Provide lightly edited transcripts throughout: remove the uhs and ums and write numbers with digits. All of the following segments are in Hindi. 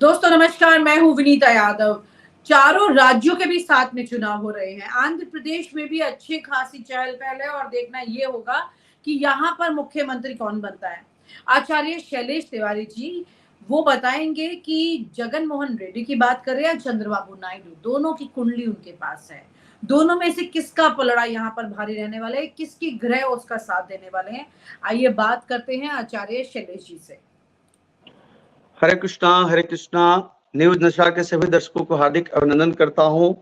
दोस्तों नमस्कार, मैं हूँ विनीता यादव। चारों राज्यों के भी साथ में चुनाव हो रहे हैं। आंध्र प्रदेश में भी अच्छी खासी चहल पहल है और देखना ये होगा कि यहाँ पर मुख्यमंत्री कौन बनता है। आचार्य शैलेश तिवारी जी वो बताएंगे कि जगन मोहन रेड्डी की बात करें या चंद्रबाबू नायडू, दोनों की कुंडली उनके पास है। दोनों में से किसका पलड़ा यहाँ पर भारी रहने वाला है, किसकी ग्रह उसका साथ देने वाले हैं। आइए बात करते हैं आचार्य शैलेश जी से। हरे कृष्णा न्यूज नशा के सभी दर्शकों को हार्दिक अभिनंदन करता हूं।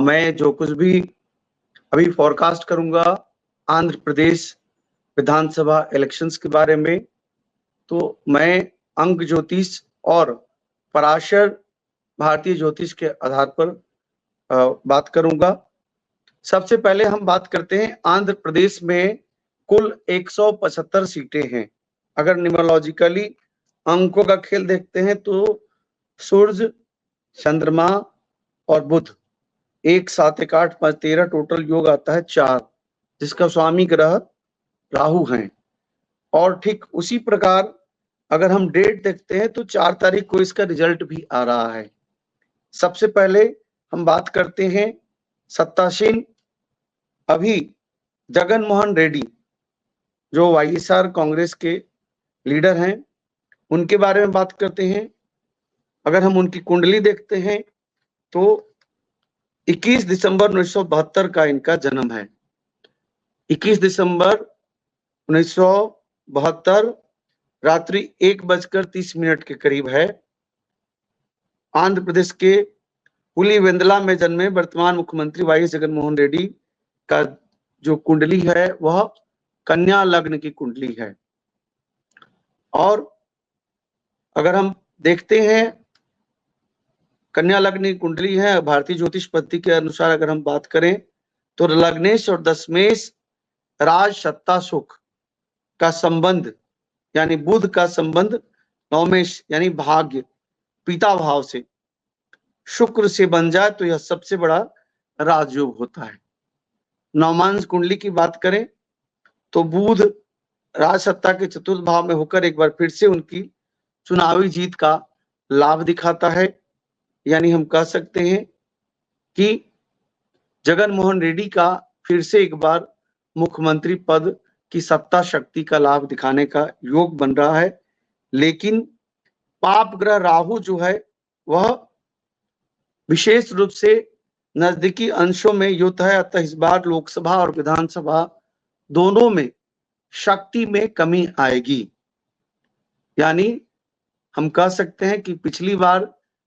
मैं जो कुछ भी अभी फोरकास्ट करूंगा आंध्र प्रदेश विधानसभा इलेक्शंस के बारे में, तो मैं अंक ज्योतिष और पराशर भारतीय ज्योतिष के आधार पर बात करूंगा। सबसे पहले हम बात करते हैं आंध्र प्रदेश में कुल 175 सीटें हैं। अगर न्यूमरोलॉजिकली अंकों का खेल देखते हैं तो सूर्य, चंद्रमा और बुध 1 7 1 8 5 13 टोटल योग आता है 4, जिसका स्वामी ग्रह राहु हैं। और ठीक उसी प्रकार अगर हम डेट देखते हैं तो 4 तारीख को इसका रिजल्ट भी आ रहा है। सबसे पहले हम बात करते हैं सत्तासीन अभी जगन मोहन रेड्डी जो वाईएसआर कांग्रेस के लीडर हैं, उनके बारे में बात करते हैं। अगर हम उनकी कुंडली देखते हैं तो 21 दिसंबर 1972 का इनका जन्म है। 21 दिसंबर 1972 रात्रि 1:30 के करीब है। आंध्र प्रदेश के पुलिवेंदला में जन्मे वर्तमान मुख्यमंत्री वाई जगनमोहन रेड्डी का जो कुंडली है वह कन्या लग्न की कुंडली है। और अगर हम देखते हैं कन्या लग्न की कुंडली है, भारतीय ज्योतिष पद्धति के अनुसार अगर हम बात करें तो लग्नेश और दशमेश राज सत्ता सुख का संबंध यानी बुध का संबंध नवमेश यानी भाग्य पिता भाव से शुक्र से बन जाए तो यह सबसे बड़ा राजयोग होता है। नवमांश कुंडली की बात करें तो बुध राज सत्ता के चतुर्थ भाव में होकर एक बार फिर से उनकी चुनावी जीत का लाभ दिखाता है। यानी हम कह सकते हैं कि जगन मोहन रेड्डी का फिर से एक बार मुख्यमंत्री पद की सत्ता शक्ति का लाभ दिखाने का योग बन रहा है। लेकिन पाप ग्रह राहु जो है वह विशेष रूप से नजदीकी अंशों में युक्त है, अतः इस बार लोकसभा और विधानसभा दोनों में शक्ति में कमी आएगी। यानी हम कह सकते हैं कि पिछली बार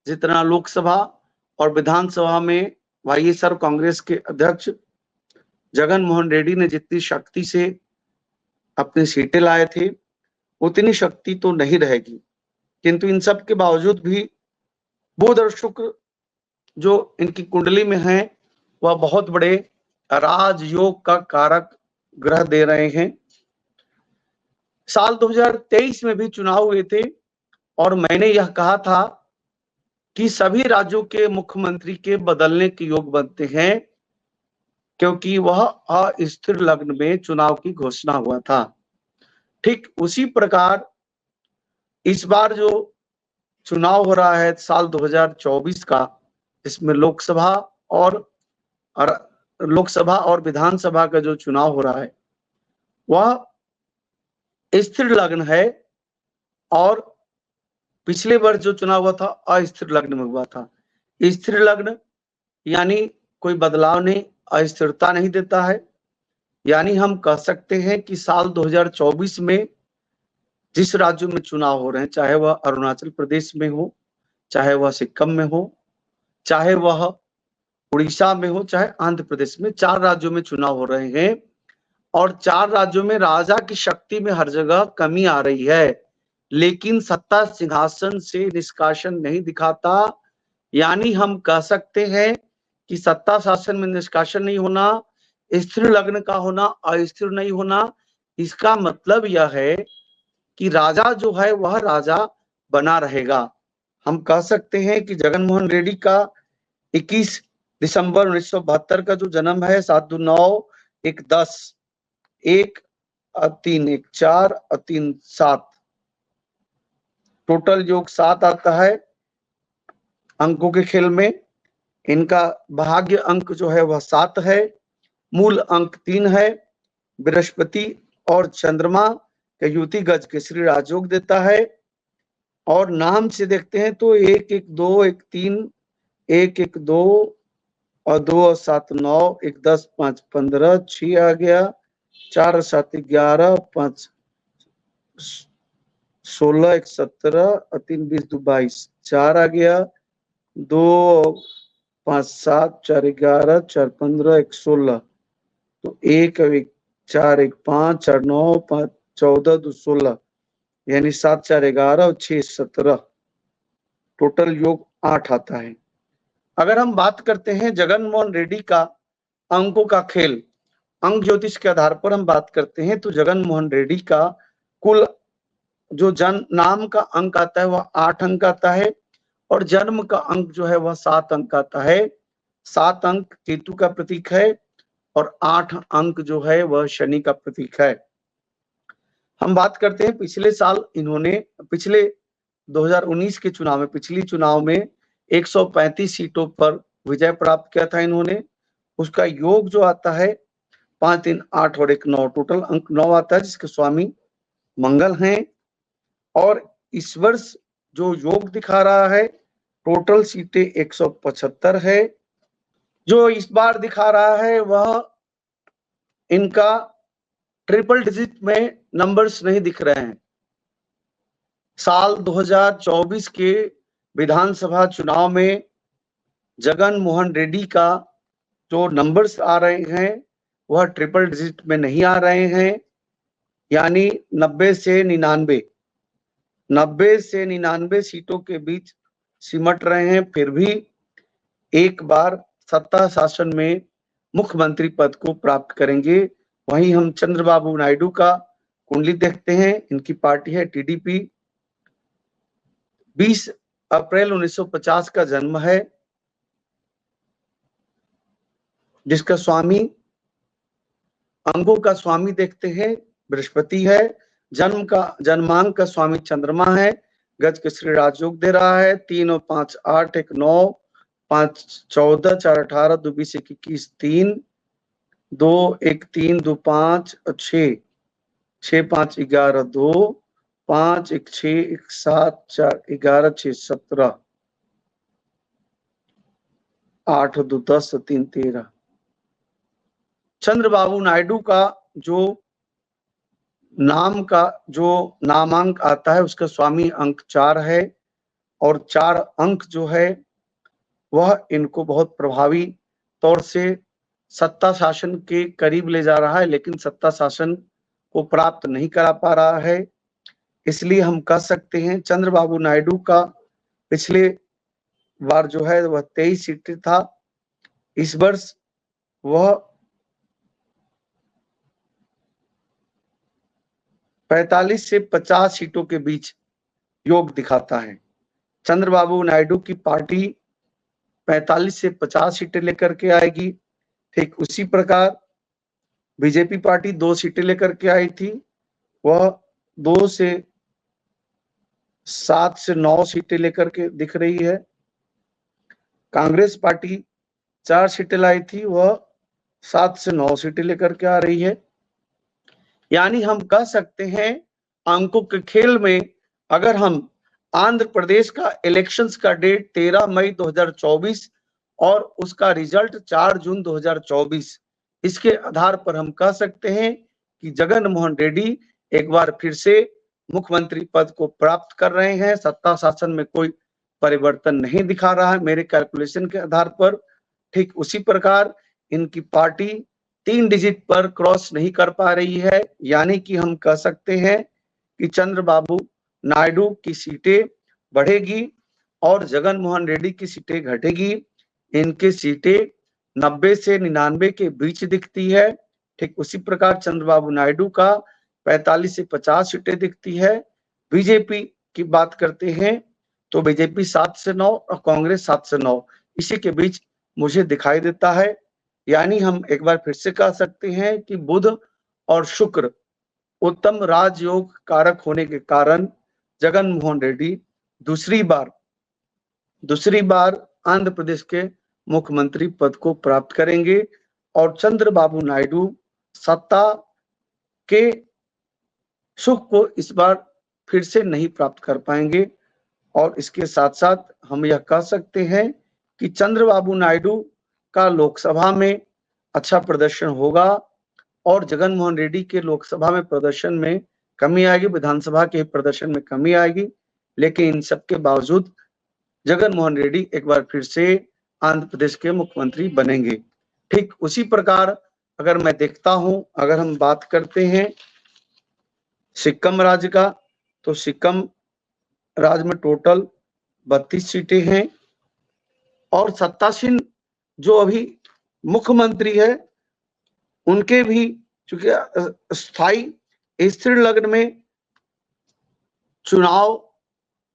जितना लोकसभा और विधानसभा में वाईएसआर कांग्रेस के अध्यक्ष जगन मोहन रेड्डी ने जितनी शक्ति से अपने सीटें लाए थे उतनी शक्ति तो नहीं रहेगी। किंतु इन सब के बावजूद भी बुध और शुक्र जो इनकी कुंडली में है वह बहुत बड़े राजयोग का कारक ग्रह दे रहे हैं। साल 2023 में भी चुनाव हुए थे और मैंने यह कहा था कि सभी राज्यों के मुख्यमंत्री के बदलने के योग बनते हैं, क्योंकि वह अस्थिर लग्न में चुनाव की घोषणा हुआ था। ठीक उसी प्रकार इस बार जो चुनाव हो रहा है साल 2024 का, इसमें लोकसभा और विधानसभा का जो चुनाव हो रहा है वह स्थिर लग्न है। और पिछले वर्ष जो चुनाव हुआ था अस्थिर लग्न में हुआ था। स्थिर लग्न यानी कोई बदलाव नहीं, अस्थिरता नहीं देता है। यानी हम कह सकते हैं कि साल 2024 में जिस राज्यों में चुनाव हो रहे हैं, चाहे वह अरुणाचल प्रदेश में हो, चाहे वह सिक्किम में हो, चाहे वह उड़ीसा में हो, चाहे आंध्र प्रदेश में, 4 राज्यों में चुनाव हो रहे हैं और 4 राज्यों में राजा की शक्ति में हर जगह कमी आ रही है, लेकिन सत्ता सिंहासन से निष्कासन नहीं दिखाता। यानी हम कह सकते हैं कि सत्ता शासन में निष्कासन नहीं होना, स्थिर लग्न का होना, अस्थिर नहीं होना, इसका मतलब यह है कि राजा जो है वह राजा बना रहेगा। हम कह सकते हैं कि जगन मोहन रेड्डी का 21 दिसंबर 1972 का जो जन्म है, 7 2 9 1 10 1 3 1 4 3 7 टोटल योग 7 आता है। अंकों के खेल में। इनका भाग्य अंक जो है वह 7 है, मूल अंक 3 है। बृहस्पति और चंद्रमा का युति गज केसरी राजयोग देता है। और नाम से देखते हैं तो 1 1 2 1 3 1 1 2 और 2 और 7 9 1 10 5 15 6 आ गया, 4 और 7 11 5 16 1 17 और 3 20 2 22 4 आ गया, 2 5 7 4 11 4 15 1 16 तो 1 1 4 1 5 4 9 5 14 2 16 यानी 7 4 11 और 6 17 टोटल योग 8 आता है। अगर हम बात करते हैं जगन मोहन रेड्डी का अंकों का खेल, अंक ज्योतिष के आधार पर हम बात करते हैं तो जगन मोहन रेड्डी का कुल जो जन्म नाम का अंक आता है वह 8 अंक आता है और जन्म का अंक जो है वह 7 अंक आता है। 7 अंक केतु का प्रतीक है और 8 अंक जो है वह शनि का प्रतीक है। हम बात करते हैं पिछले साल इन्होंने पिछले 2019 के चुनाव में, पिछली चुनाव में 135 सीटों पर विजय प्राप्त किया था इन्होंने। उसका योग जो आता है 5 3 8 और 1 9 टोटल अंक 9 आता है जिसके स्वामी मंगल हैं। और इस वर्ष जो योग दिखा रहा है टोटल सीटें 175 है। जो इस बार दिखा रहा है वह इनका ट्रिपल डिजिट में नंबर्स नहीं दिख रहे हैं। साल 2024 के विधानसभा चुनाव में जगन मोहन रेड्डी का जो नंबर्स आ रहे हैं वह ट्रिपल डिजिट में नहीं आ रहे हैं, यानी 90 से 99 सीटों के बीच सिमट रहे हैं। फिर भी एक बार सत्ता शासन में मुख्यमंत्री पद को प्राप्त करेंगे। वहीं हम चंद्रबाबू नायडू का कुंडली देखते हैं, इनकी पार्टी है टीडीपी। 20 अप्रैल 1950 का जन्म है, जिसका स्वामी अंगों का स्वामी देखते हैं बृहस्पति है। जन्मांक का स्वामी चंद्रमा है। गज के श्री राजयोग दे रहा है 3 और 5 8 1 9 5 14 4 18 2 20 1 21 3 2 1 3 2 5 6 6 5 11 2 5 1 6 1 7 4 11 6 17 8 2 10 3 13। चंद्रबाबू नायडू का जो नाम का जो नामांक आता है उसका स्वामी अंक 4 है और 4 अंक जो है वह इनको बहुत प्रभावी तौर से सत्ता शासन के करीब ले जा रहा है, लेकिन सत्ता शासन को प्राप्त नहीं करा पा रहा है। इसलिए हम कह सकते हैं चंद्रबाबू नायडू का पिछले बार जो है वह 23 सीटें था, इस वर्ष वह 45 से 50 सीटों के बीच योग दिखाता है। चंद्रबाबू नायडू की पार्टी 45 से 50 सीटें लेकर के आएगी। ठीक उसी प्रकार बीजेपी पार्टी 2 सीटें लेकर के आई थी, वह 2 से 7 से 9 सीटें लेकर के दिख रही है। कांग्रेस पार्टी 4 सीटें लाई थी, वह 7 से 9 सीटें लेकर के आ रही है। यानी हम कह सकते हैं अंकों के खेल में अगर हम आंध्र प्रदेश का इलेक्शंस का डेट 13 मई 2024 और उसका रिजल्ट 4 जून 2024, इसके आधार पर हम कह सकते हैं कि जगन मोहन रेड्डी एक बार फिर से मुख्यमंत्री पद को प्राप्त कर रहे हैं। सत्ता शासन में कोई परिवर्तन नहीं दिखा रहा है मेरे कैलकुलेशन के आधार पर। ठीक उसी प्रकार इनकी पार्टी 3 डिजिट पर क्रॉस नहीं कर पा रही है, यानी कि हम कह सकते हैं कि चंद्रबाबू नायडू की सीटें बढ़ेगी और जगन मोहन रेड्डी की सीटें घटेगी। इनकी सीटें 90 से 99 के बीच दिखती है। ठीक उसी प्रकार चंद्रबाबू नायडू का 45 से 50 सीटें दिखती है। बीजेपी की बात करते हैं तो बीजेपी 7 से 9 और कांग्रेस 7 से 9 इसी के बीच मुझे दिखाई देता है। यानी हम एक बार फिर से कह सकते हैं कि बुध और शुक्र उत्तम राजयोग कारक होने के कारण जगन मोहन रेड्डी दूसरी बार दूसरी बार आंध्र प्रदेश के मुख्यमंत्री पद को प्राप्त करेंगे और चंद्रबाबू नायडू सत्ता के सुख को इस बार फिर से नहीं प्राप्त कर पाएंगे। और इसके साथ साथ हम यह कह सकते हैं कि चंद्रबाबू नायडू का लोकसभा में अच्छा प्रदर्शन होगा और जगन मोहन रेड्डी के लोकसभा में प्रदर्शन में कमी आएगी, विधानसभा के प्रदर्शन में कमी आएगी। लेकिन इन सब के बावजूद जगन मोहन रेड्डी एक बार फिर से आंध्र प्रदेश के मुख्यमंत्री बनेंगे। ठीक उसी प्रकार अगर मैं देखता हूं, अगर हम बात करते हैं सिक्किम राज्य का, तो सिक्किम राज्य में टोटल 32 सीटें हैं और सत्तासीन जो अभी मुख्यमंत्री है उनके भी चूंकि स्थायी स्थिर लग्न में चुनाव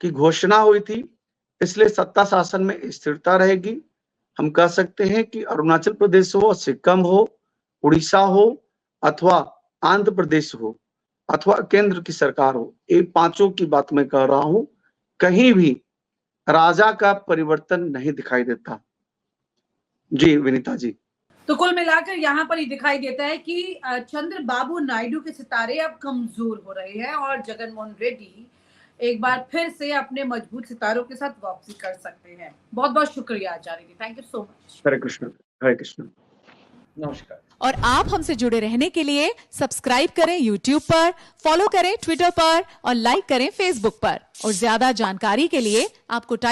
की घोषणा हुई थी, इसलिए सत्ता शासन में स्थिरता रहेगी। हम कह सकते हैं कि अरुणाचल प्रदेश हो, सिक्किम हो, उड़ीसा हो अथवा आंध्र प्रदेश हो अथवा केंद्र की सरकार हो, ये पांचों की बात मैं कह रहा हूं, कहीं भी राजा का परिवर्तन नहीं दिखाई देता। जी विनीता जी। तो कुल मिलाकर यहाँ पर ये दिखाई देता है कि चंद्रबाबू नायडू के सितारे अब कमजोर हो रहे हैं और जगन मोहन रेड्डी एक बार फिर से अपने मजबूत सितारों के साथ वापसी कर सकते हैं। बहुत बहुत शुक्रिया आचार्य जी, थैंक यू सो मच। हरे कृष्ण, हरे कृष्ण, नमस्कार। और आप हमसे जुड़े रहने के लिए सब्सक्राइब करें YouTube पर, फॉलो करें ट्विटर पर और लाइक करें Facebook पर। और ज्यादा जानकारी के लिए आपको